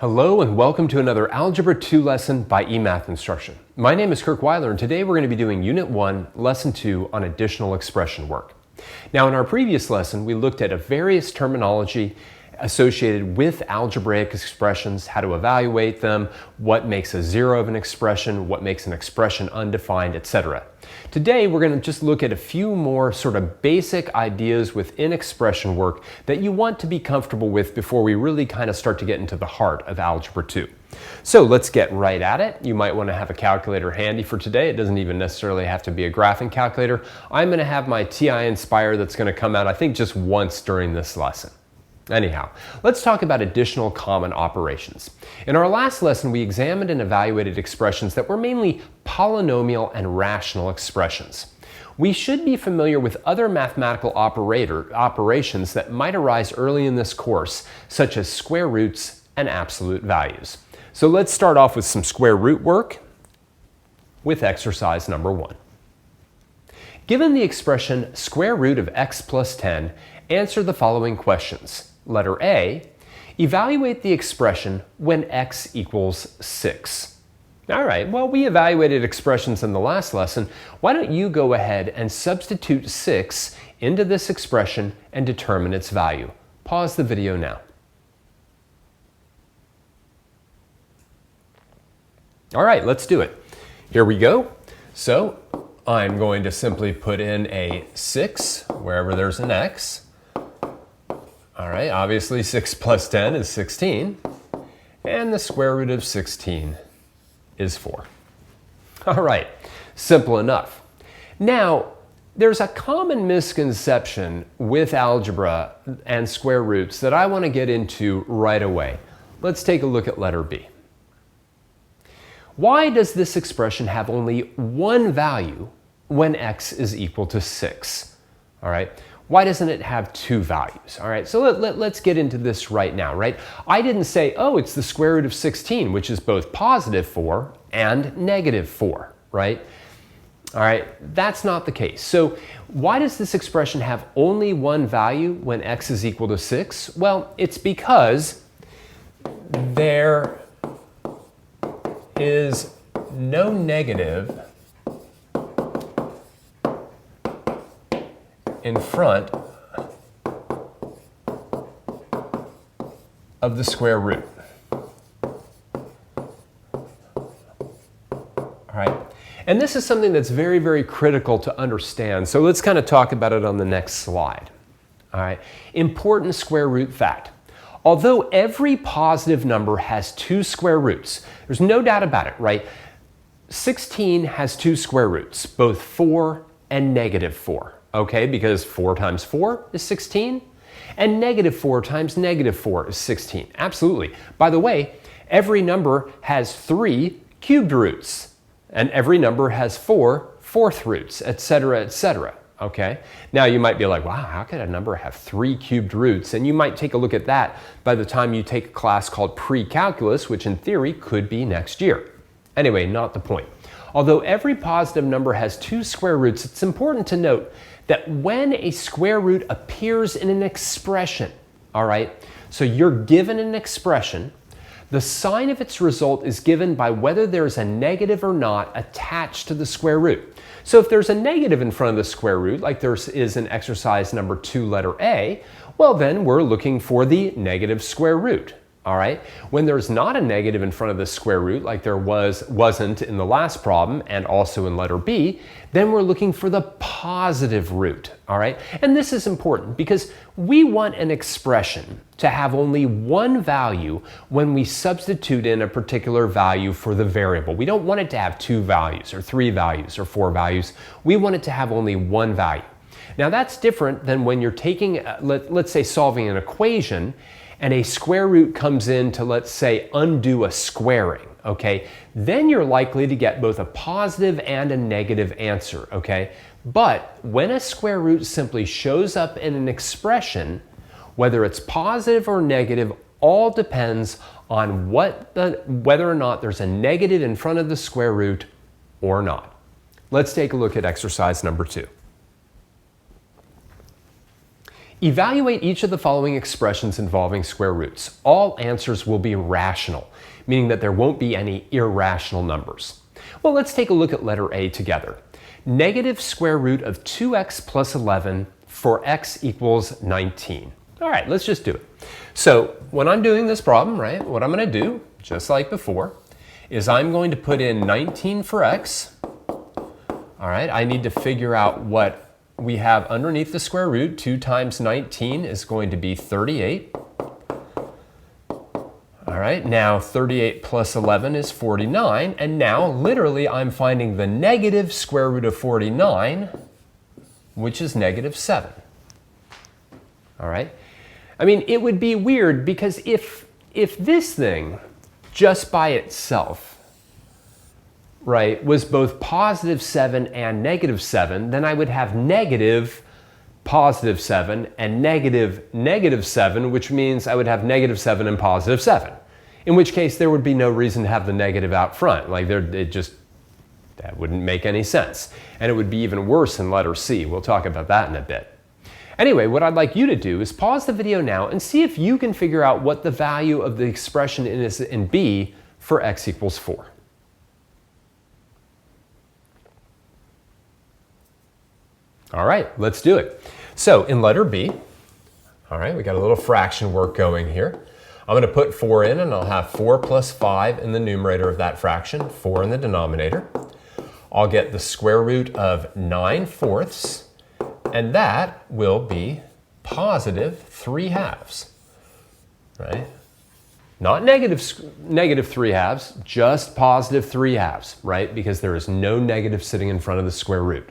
Hello and welcome to another Algebra 2 lesson by eMath Instruction. My name is Kirk Weiler and today we're going to be doing Unit 1, Lesson 2 on additional expression work. Now in our previous lesson we looked at various terminology associated with algebraic expressions, how to evaluate them, what makes a zero of an expression, what makes an expression undefined, etc. Today we're going to just look at a few more sort of basic ideas within expression work that you want to be comfortable with before we really kind of start to get into the heart of Algebra 2. So let's get right at it. You might want to have a calculator handy for today. It doesn't even necessarily have to be a graphing calculator. I'm going to have my TI Inspire that's going to come out I think just once during this lesson. Anyhow, let's talk about additional common operations. In our last lesson, we examined and evaluated expressions that were mainly polynomial and rational expressions. We should be familiar with other mathematical operations that might arise early in this course, such as square roots and absolute values. So let's start off with some square root work with exercise number 1. Given the expression square root of x plus 10, answer the following questions. Letter A, evaluate the expression when x equals 6. All right, well, we evaluated expressions in the last lesson. Why don't you go ahead and substitute 6 into this expression and determine its value? Pause the video now. All right, let's do it. Here we go. So I'm going to simply put in a 6 wherever there's an x. All right, obviously 6 plus 10 is 16, and the square root of 16 is 4. All right, simple enough. Now, there's a common misconception with algebra and square roots that I want to get into right away. Let's take a look at letter B. Why does this expression have only one value when x is equal to 6? All right. Why doesn't it have two values? All right, so let's get into this right now, right? I didn't say, oh, it's the square root of 16, which is both positive 4 and negative 4, right? All right, that's not the case. So why does this expression have only one value when x is equal to 6? Well, it's because there is no negative in front of the square root. All right, and this is something that's very, very critical to understand. So let's kind of talk about it on the next slide. All right, important square root fact. Although every positive number has two square roots, there's no doubt about it, right? 16 has two square roots, both 4 and negative 4. Okay, because 4 times 4 is 16, and negative 4 times negative 4 is 16. Absolutely. By the way, every number has 3 cubed roots, and every number has 4 fourth roots, etc., etc. Okay? Now you might be like, wow, how could a number have 3 cubed roots? And you might take a look at that by the time you take a class called pre-calculus, which in theory could be next year. Anyway, not the point. Although every positive number has two square roots, it's important to note that when a square root appears in an expression, all right, so you're given an expression, the sign of its result is given by whether there's a negative or not attached to the square root. So if there's a negative in front of the square root, like there is in exercise number 2, letter A, well then we're looking for the negative square root. All right. When there's not a negative in front of the square root, like there wasn't in the last problem and also in letter B, then we're looking for the positive root. All right. And this is important because we want an expression to have only one value when we substitute in a particular value for the variable. We don't want it to have 2 values or 3 values or 4 values. We want it to have only one value. Now that's different than when you're taking, let's say, solving an equation and a square root comes in to, let's say, undo a squaring, okay? Then you're likely to get both a positive and a negative answer, okay? But when a square root simply shows up in an expression, whether it's positive or negative, all depends on whether or not there's a negative in front of the square root or not. Let's take a look at exercise number 2. Evaluate each of the following expressions involving square roots. All answers will be rational, meaning that there won't be any irrational numbers. Well, let's take a look at letter A together. Negative square root of 2x plus 11 for x equals 19. All right, let's just do it. So when I'm doing this problem, right, what I'm going to do, just like before, is I'm going to put in 19 for x. All right, I need to figure out what we have underneath the square root. 2 times 19 is going to be 38. All right, now 38 plus 11 is 49, and now literally I'm finding the negative square root of 49, which is negative 7. All right, I mean, it would be weird because if this thing just by itself, right, was both positive 7 and negative 7, then I would have negative positive 7 and negative 7, which means I would have negative 7 and positive 7. In which case there would be no reason to have the negative out front. Like that wouldn't make any sense. And it would be even worse in letter C. We'll talk about that in a bit. Anyway, what I'd like you to do is pause the video now and see if you can figure out what the value of the expression is in B for x equals 4. All right, let's do it. So in letter B, all right, we got a little fraction work going here. I'm going to put 4 in, and I'll have 4 plus 5 in the numerator of that fraction, 4 in the denominator. I'll get the square root of 9/4, and that will be positive 3/2, right? Not negative 3/2, just positive 3/2, right? Because there is no negative sitting in front of the square root.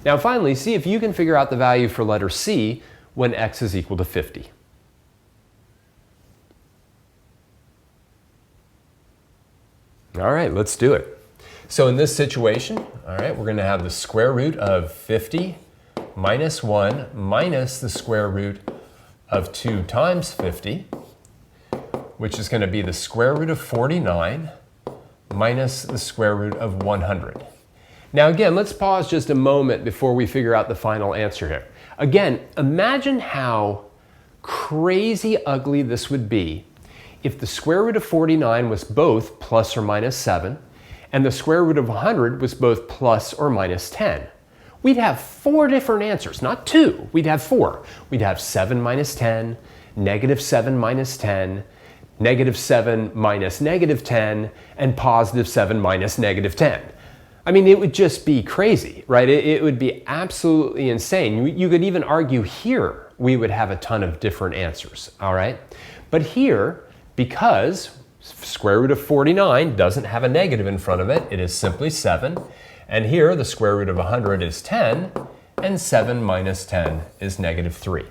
Now finally, see if you can figure out the value for letter C when x is equal to 50. All right, let's do it. So in this situation, all right, we're going to have the square root of 50 minus 1 minus the square root of 2 times 50, which is going to be the square root of 49 minus the square root of 100. Now again, let's pause just a moment before we figure out the final answer here. Again, imagine how crazy ugly this would be if the square root of 49 was both plus or minus 7, and the square root of 100 was both plus or minus 10. We'd have 4 different answers, not 2, we'd have 4. We'd have 7 minus 10, negative 7 minus 10, negative 7 minus negative 10, and positive 7 minus negative 10. I mean, it would just be crazy, right? It would be absolutely insane. You could even argue here we would have a ton of different answers, all right? But here, because square root of 49 doesn't have a negative in front of it, it is simply 7. And here, the square root of 100 is 10, and 7 minus 10 is negative 3.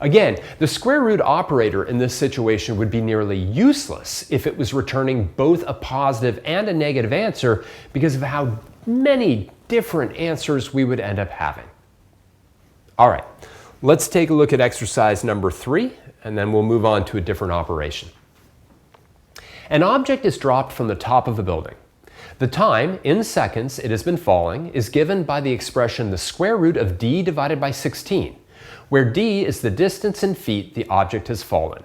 Again, the square root operator in this situation would be nearly useless if it was returning both a positive and a negative answer because of how many different answers we would end up having. All right, let's take a look at exercise number 3, and then we'll move on to a different operation. An object is dropped from the top of a building. The time, in seconds, it has been falling is given by the expression the square root of d divided by 16, where d is the distance in feet the object has fallen.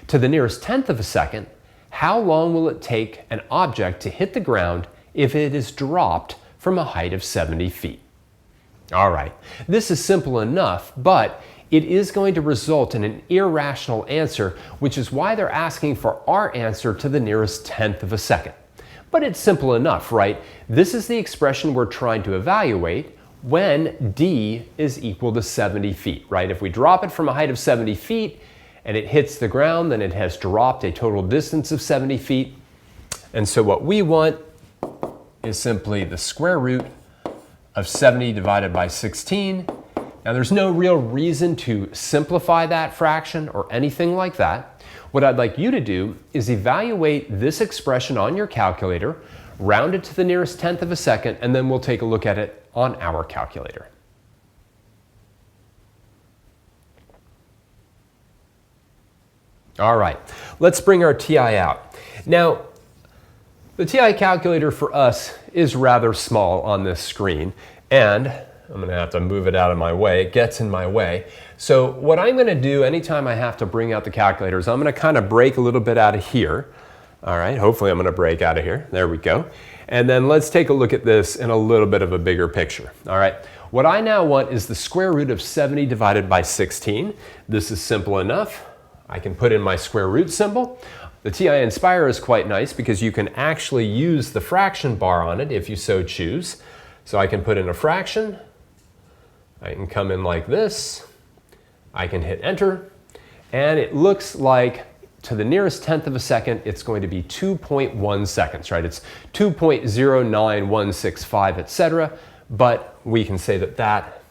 To the nearest tenth of a second, how long will it take an object to hit the ground if it is dropped from a height of 70 feet? All right, this is simple enough, but it is going to result in an irrational answer, which is why they're asking for our answer to the nearest tenth of a second. But it's simple enough, right? This is the expression we're trying to evaluate when d is equal to 70 feet, right? If we drop it from a height of 70 feet and it hits the ground, then it has dropped a total distance of 70 feet. And so what we want is simply the square root of 70 divided by 16. Now there's no real reason to simplify that fraction or anything like that. What I'd like you to do is evaluate this expression on your calculator, round it to the nearest tenth of a second, and then we'll take a look at it on our calculator. All right, let's bring our TI out. Now, the TI calculator for us is rather small on this screen, and I'm going to have to move it out of my way. It gets in my way. So what I'm going to do anytime I have to bring out the calculator is I'm going to kind of break a little bit out of here. All right, hopefully I'm going to break out of here. There we go. And then let's take a look at this in a little bit of a bigger picture. All right, what I now want is the square root of 70 divided by 16. This is simple enough. I can put in my square root symbol. The TI Inspire is quite nice because you can actually use the fraction bar on it if you so choose. So I can put in a fraction. I can come in like this. I can hit enter. And it looks like to the nearest tenth of a second, it's going to be 2.1 seconds, right? It's 2.09165, etc. But we can say that that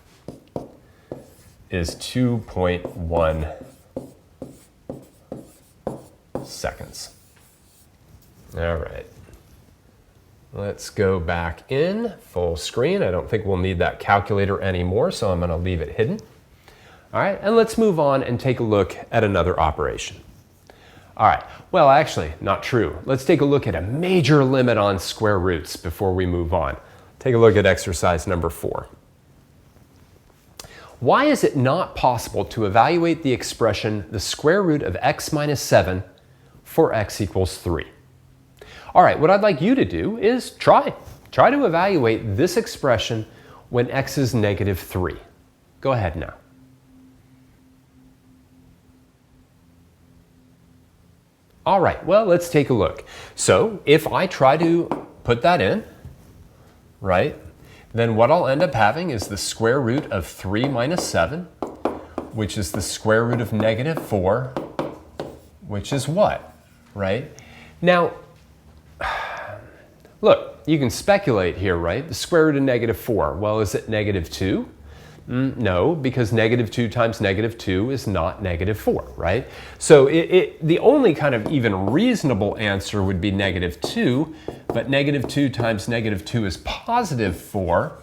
is 2.1 seconds. All right. Let's go back in full screen. I don't think we'll need that calculator anymore, so I'm going to leave it hidden. All right, and let's move on and take a look at another operation. All right, well, actually, not true. Let's take a look at a major limit on square roots before we move on. Take a look at exercise number 4. Why is it not possible to evaluate the expression the square root of x minus 7 for x equals 3? All right, what I'd like you to do is try to evaluate this expression when x is negative 3. Go ahead now. All right, well, let's take a look. So if I try to put that in, right, then what I'll end up having is the square root of 3 minus 7, which is the square root of negative 4, which is what, right? Now, look, you can speculate here, right? The square root of negative 4, well, is it negative 2? No, because negative 2 times negative 2 is not negative 4, right? So the only kind of even reasonable answer would be negative 2, but negative 2 times negative 2 is positive 4,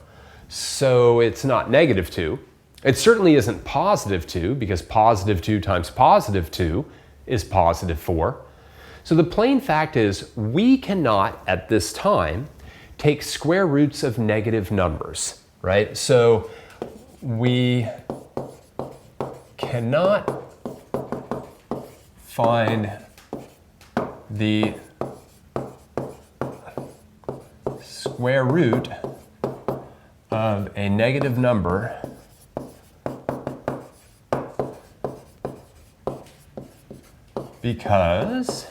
so it's not negative 2. It certainly isn't positive 2, because positive 2 times positive 2 is positive 4. So the plain fact is we cannot, at this time, take square roots of negative numbers, right? So we cannot find the square root of a negative number because,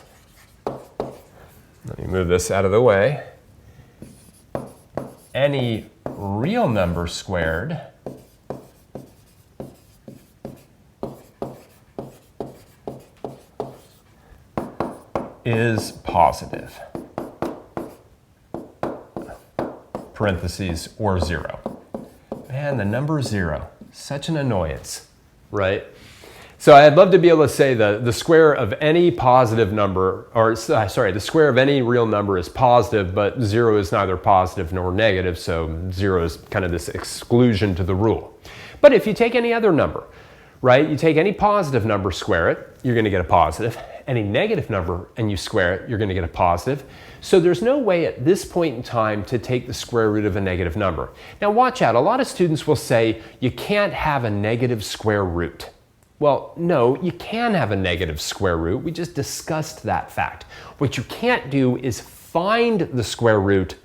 let me move this out of the way, any real number squared is positive, parentheses, or 0. Man, the number 0, such an annoyance, right? So I'd love to be able to say the square of any positive number, or sorry, the square of any real number is positive, but 0 is neither positive nor negative, so 0 is kind of this exclusion to the rule. But if you take any other number, right, you take any positive number, square it, you're going to get a positive. Any negative number and you square it, you're going to get a positive. So there's no way at this point in time to take the square root of a negative number. Now watch out, a lot of students will say you can't have a negative square root. Well, no, you can have a negative square root. We just discussed that fact. What you can't do is find the square root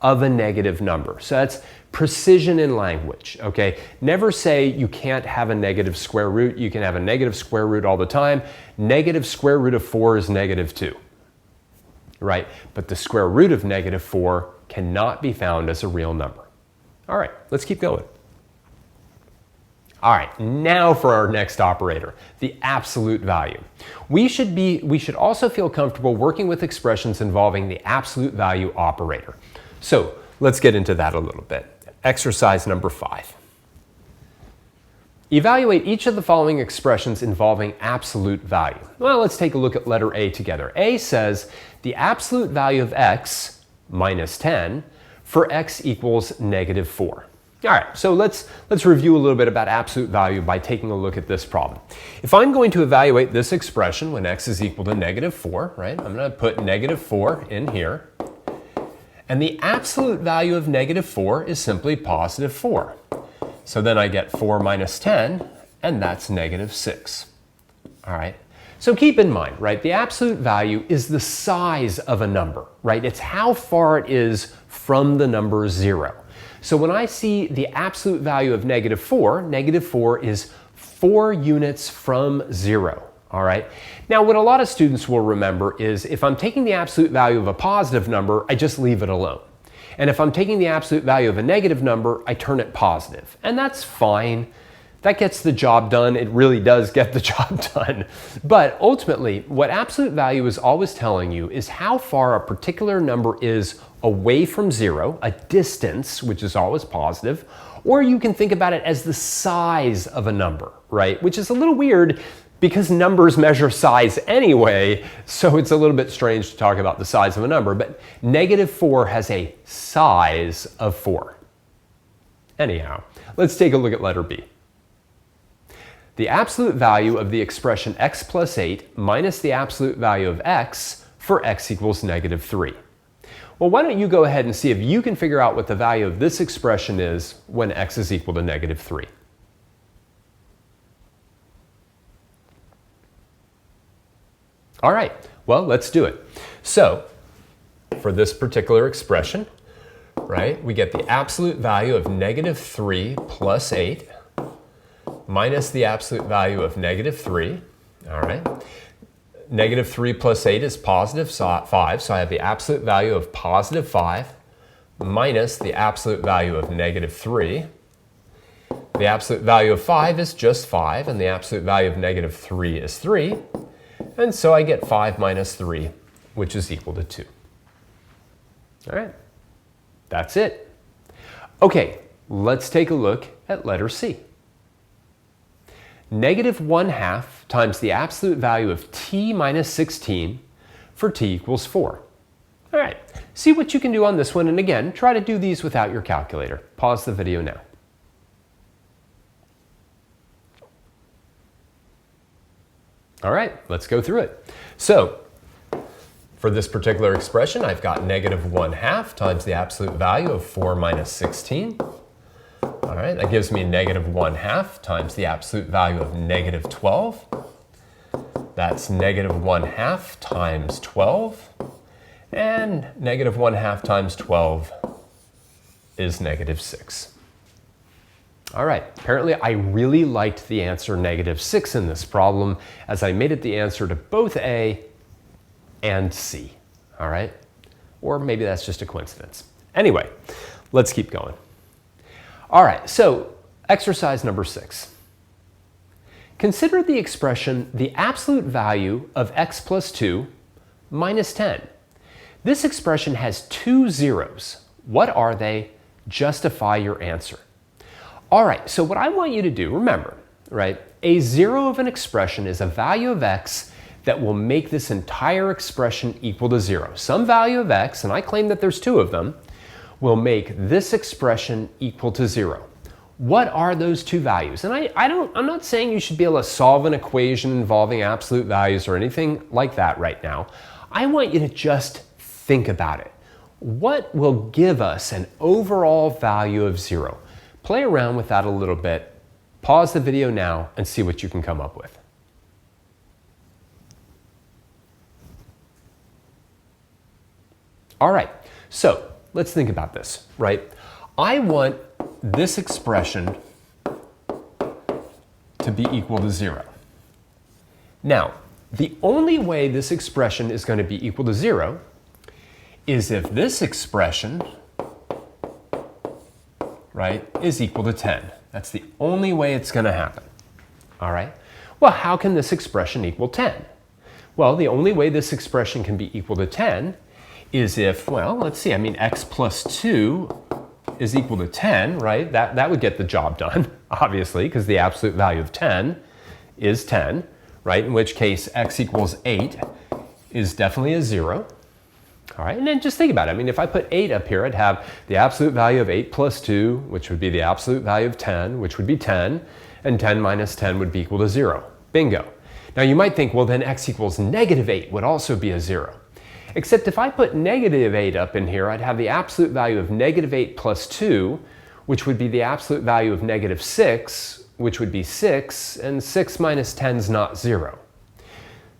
of a negative number. So that's precision in language, okay? Never say you can't have a negative square root. You can have a negative square root all the time. Negative square root of 4 is negative 2, right? But the square root of negative 4 cannot be found as a real number. All right, let's keep going. All right, now for our next operator, the absolute value. We should also feel comfortable working with expressions involving the absolute value operator. So let's get into that a little bit. Exercise number 5. Evaluate each of the following expressions involving absolute value. Well, let's take a look at letter A together. A says the absolute value of x minus 10 for x equals negative 4. All right, so let's review a little bit about absolute value by taking a look at this problem. If I'm going to evaluate this expression when x is equal to negative 4, right, I'm going to put negative 4 in here. And the absolute value of negative 4 is simply positive 4. So then I get 4 minus 10, and that's negative 6. All right. So keep in mind, right, the absolute value is the size of a number, right? It's how far it is from the number 0. So when I see the absolute value of negative 4 is 4 units from 0. All right. Now, what a lot of students will remember is if I'm taking the absolute value of a positive number, I just leave it alone. And if I'm taking the absolute value of a negative number, I turn it positive. And that's fine. That gets the job done. It really does get the job done. But ultimately, what absolute value is always telling you is how far a particular number is away from 0, a distance, which is always positive, or you can think about it as the size of a number, right? Which is a little weird because numbers measure size anyway, so it's a little bit strange to talk about the size of a number, but negative 4 has a size of 4. Anyhow, let's take a look at letter B. The absolute value of the expression x plus 8 minus the absolute value of x for x equals negative 3. Well, why don't you go ahead and see if you can figure out what the value of this expression is when x is equal to negative 3. All right, well, let's do it. So, for this particular expression, right, we get the absolute value of negative 3 plus 8 minus the absolute value of negative 3, all right? Negative 3 plus 8 is positive 5, so I have the absolute value of positive 5 minus the absolute value of negative 3. The absolute value of 5 is just 5, and the absolute value of negative 3 is 3. And so I get 5 minus 3, which is equal to 2. All right, that's it. Okay, let's take a look at letter C. Negative 1/2 times the absolute value of t minus 16 for t equals 4. All right, see what you can do on this one, and again, try to do these without your calculator. Pause the video now. All right, let's go through it. So, for this particular expression, I've got negative 1/2 times the absolute value of 4 minus 16. All right, that gives me negative 1/2 times the absolute value of negative 12. That's negative 1/2 times 12. And negative 1/2 times 12 is negative 6. All right, apparently I really liked the answer negative 6 in this problem as I made it the answer to both A and C. All right, or maybe that's just a coincidence. Anyway, let's keep going. All right, so exercise number 6. Consider the expression the absolute value of x plus 2 minus 10. This expression has 2 zeros. What are they? Justify your answer. All right, so what I want you to do, remember, right, a zero of an expression is a value of x that will make this entire expression equal to 0. Some value of x, and I claim that there's 2 of them, will make this expression equal to 0. What are those 2 values? And I'm not saying you should be able to solve an equation involving absolute values or anything like that right now. I want you to just think about it. What will give us an overall value of 0? Play around with that a little bit. Pause the video now and see what you can come up with. All right, so let's think about this, right? I want this expression to be equal to 0. Now, the only way this expression is going to be equal to 0 is if this expression, right, is equal to 10. That's the only way it's going to happen. All right? Well, how can this expression equal 10? Well, the only way this expression can be equal to 10 is if, well, let's see, I mean, x plus 2 is equal to 10, right? That would get the job done, obviously, because the absolute value of 10 is 10, right? In which case, x equals 8 is definitely a 0. All right, and then just think about it. I mean, if I put 8 up here, I'd have the absolute value of 8 plus 2, which would be the absolute value of 10, which would be 10, and 10 minus 10 would be equal to 0. Bingo. Now, you might think, well, then x equals negative 8 would also be a 0. Except if I put negative 8 up in here, I'd have the absolute value of negative 8 plus 2, which would be the absolute value of negative 6, which would be 6, and 6 minus 10 is not 0.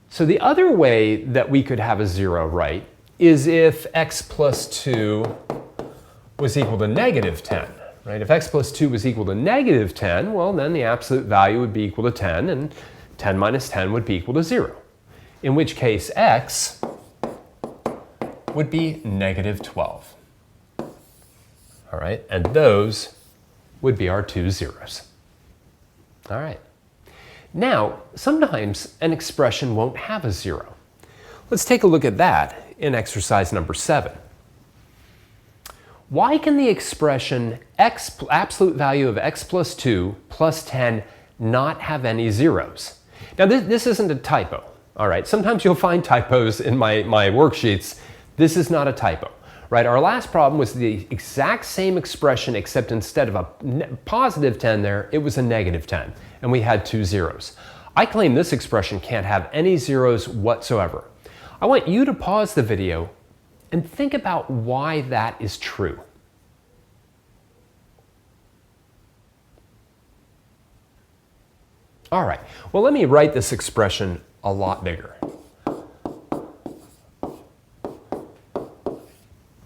So the other way that we could have a 0, right, is if x plus 2 was equal to negative 10. Right? If x plus 2 was equal to negative 10, well, then the absolute value would be equal to 10, and 10 minus 10 would be equal to 0. In which case, x would be negative 12. All right, and those would be our two zeros. All right. Now, sometimes an expression won't have a 0. Let's take a look at that in exercise number 7. Why can the expression absolute value of x plus 2 plus 10 not have any zeros? Now, this isn't a typo. All right, sometimes you'll find typos in my worksheets. This is not a typo. Right? Our last problem was the exact same expression, except instead of a positive 10 there, it was a negative 10, and we had two zeros. I claim this expression can't have any zeros whatsoever. I want you to pause the video and think about why that is true. All right, well, let me write this expression a lot bigger.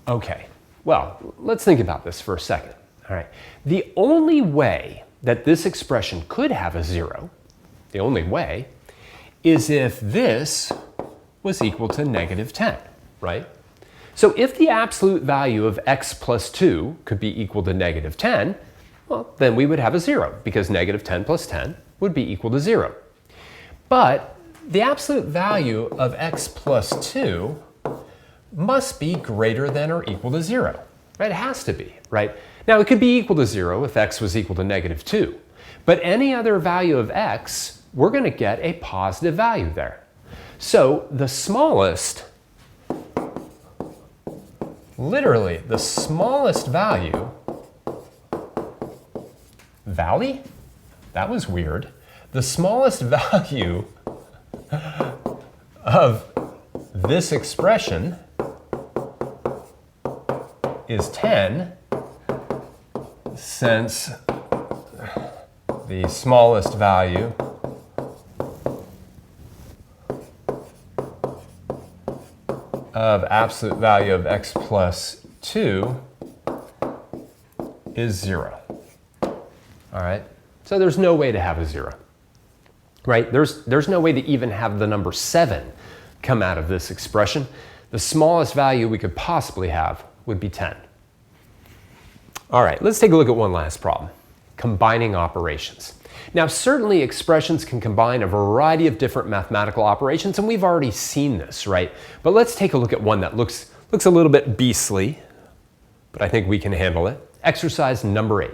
Okay, well, let's think about this for a second. All right, the only way that this expression could have a 0, the only way, is if this was equal to negative 10, right? So if the absolute value of x plus 2 could be equal to negative 10, well, then we would have a 0, because negative 10 plus 10 would be equal to 0. But the absolute value of x plus 2 must be greater than or equal to 0, right? It has to be, right? Now, it could be equal to 0 if x was equal to negative 2. But any other value of x, we're going to get a positive value there. So the smallest, literally the smallest value, valley? That was weird. The smallest value of this expression is 10, since the smallest value of absolute value of x plus 2 is 0. All right, so there's no way to have a 0, right? There's no way to even have the number 7 come out of this expression. The smallest value we could possibly have would be 10. All right, let's take a look at one last problem, combining operations. Now, certainly expressions can combine a variety of different mathematical operations, and we've already seen this, right? But let's take a look at one that looks a little bit beastly, but I think we can handle it. Exercise number 8.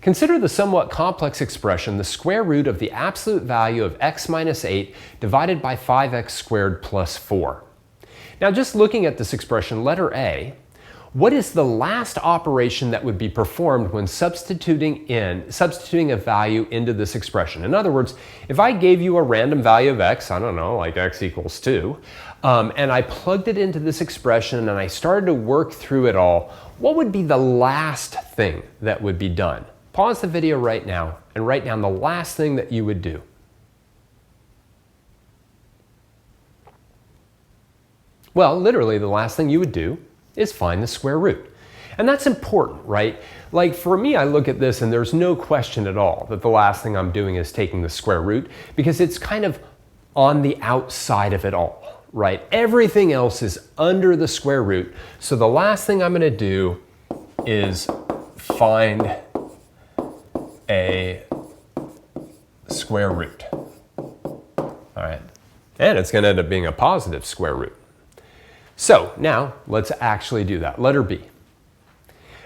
Consider the somewhat complex expression, the square root of the absolute value of x minus 8 divided by 5x squared plus 4. Now, just looking at this expression, letter A, what is the last operation that would be performed when substituting a value into this expression? In other words, if I gave you a random value of x, I don't know, like x equals 2, and I plugged it into this expression and I started to work through it all, what would be the last thing that would be done? Pause the video right now and write down the last thing that you would do. Well, literally the last thing you would do is find the square root. And that's important, right? Like for me, I look at this and there's no question at all that the last thing I'm doing is taking the square root, because it's kind of on the outside of it all, right? Everything else is under the square root. So the last thing I'm going to do is find a square root. All right. And it's going to end up being a positive square root. So now let's actually do that. Letter B.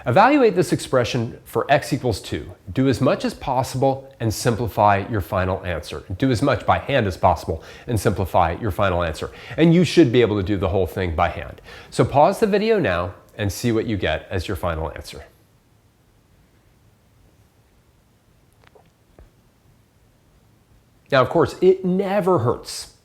Evaluate this expression for x equals 2. Do as much as possible and simplify your final answer. Do as much by hand as possible and simplify your final answer. And you should be able to do the whole thing by hand. So pause the video now and see what you get as your final answer. Now, of course, it never hurts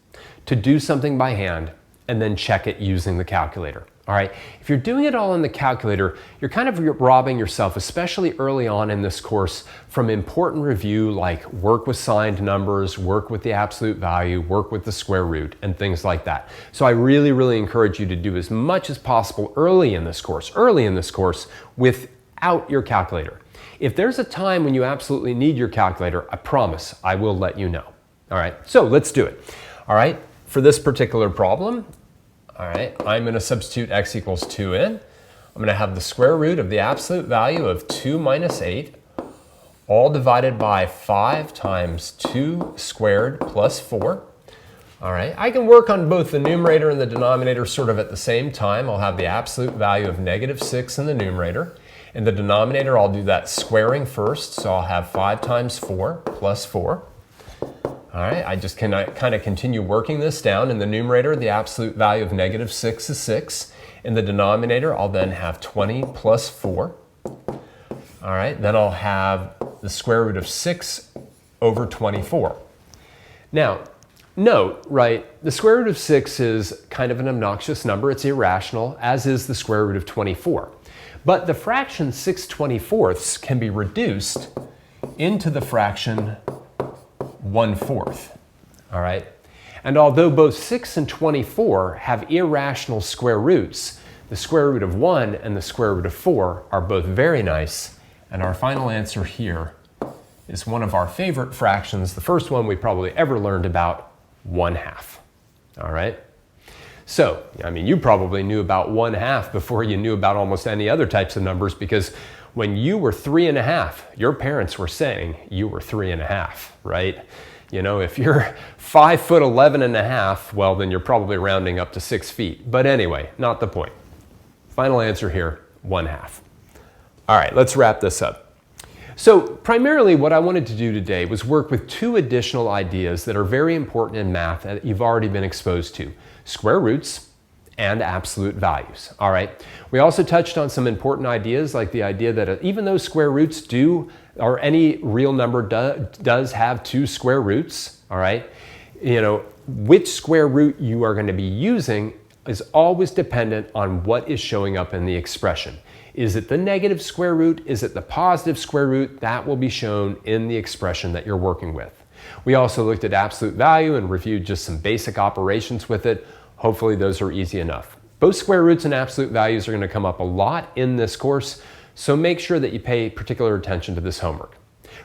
to do something by hand and then check it using the calculator. All right, if you're doing it all in the calculator, you're kind of robbing yourself, especially early on in this course, from important review like work with signed numbers, work with the absolute value, work with the square root, and things like that. So I really, really encourage you to do as much as possible early in this course without your calculator. If there's a time when you absolutely need your calculator, I promise I will let you know. All right, so let's do it. All right, for this particular problem, all right, I'm going to substitute x equals 2 in. I'm going to have the square root of the absolute value of 2 minus 8, all divided by 5 times 2 squared plus 4. All right, I can work on both the numerator and the denominator sort of at the same time. I'll have the absolute value of negative 6 in the numerator. In the denominator, I'll do that squaring first, so I'll have 5 times 4 plus 4. All right, I just can kind of continue working this down. In the numerator, the absolute value of negative 6 is 6. In the denominator, I'll then have 20 plus 4. All right, then I'll have the square root of 6 over 24. Now, note, right, the square root of 6 is kind of an obnoxious number. It's irrational, as is the square root of 24. But the fraction 6/24 can be reduced into the fraction 1/4, all right? And although both 6 and 24 have irrational square roots, the square root of 1 and the square root of 4 are both very nice, and our final answer here is one of our favorite fractions, the first one we probably ever learned about, 1/2, all right? So, I mean, you probably knew about 1/2 before you knew about almost any other types of numbers, because when you were 3½, your parents were saying you were 3½, right? You know, if you're 5'11½, well, then you're probably rounding up to 6 feet. But anyway, not the point. Final answer here, 1/2. All right, let's wrap this up. So primarily what I wanted to do today was work with 2 additional ideas that are very important in math that you've already been exposed to: square roots and absolute values. All right. We also touched on some important ideas, like the idea that even though square roots or any real number does have 2 square roots, all right, you know, which square root you are going to be using is always dependent on what is showing up in the expression. Is it the negative square root? Is it the positive square root? That will be shown in the expression that you're working with. We also looked at absolute value and reviewed just some basic operations with it. Hopefully those are easy enough. Both square roots and absolute values are going to come up a lot in this course, so make sure that you pay particular attention to this homework.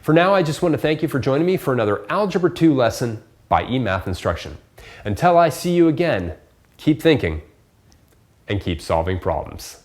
For now, I just want to thank you for joining me for another Algebra 2 lesson by eMath Instruction. Until I see you again, keep thinking and keep solving problems.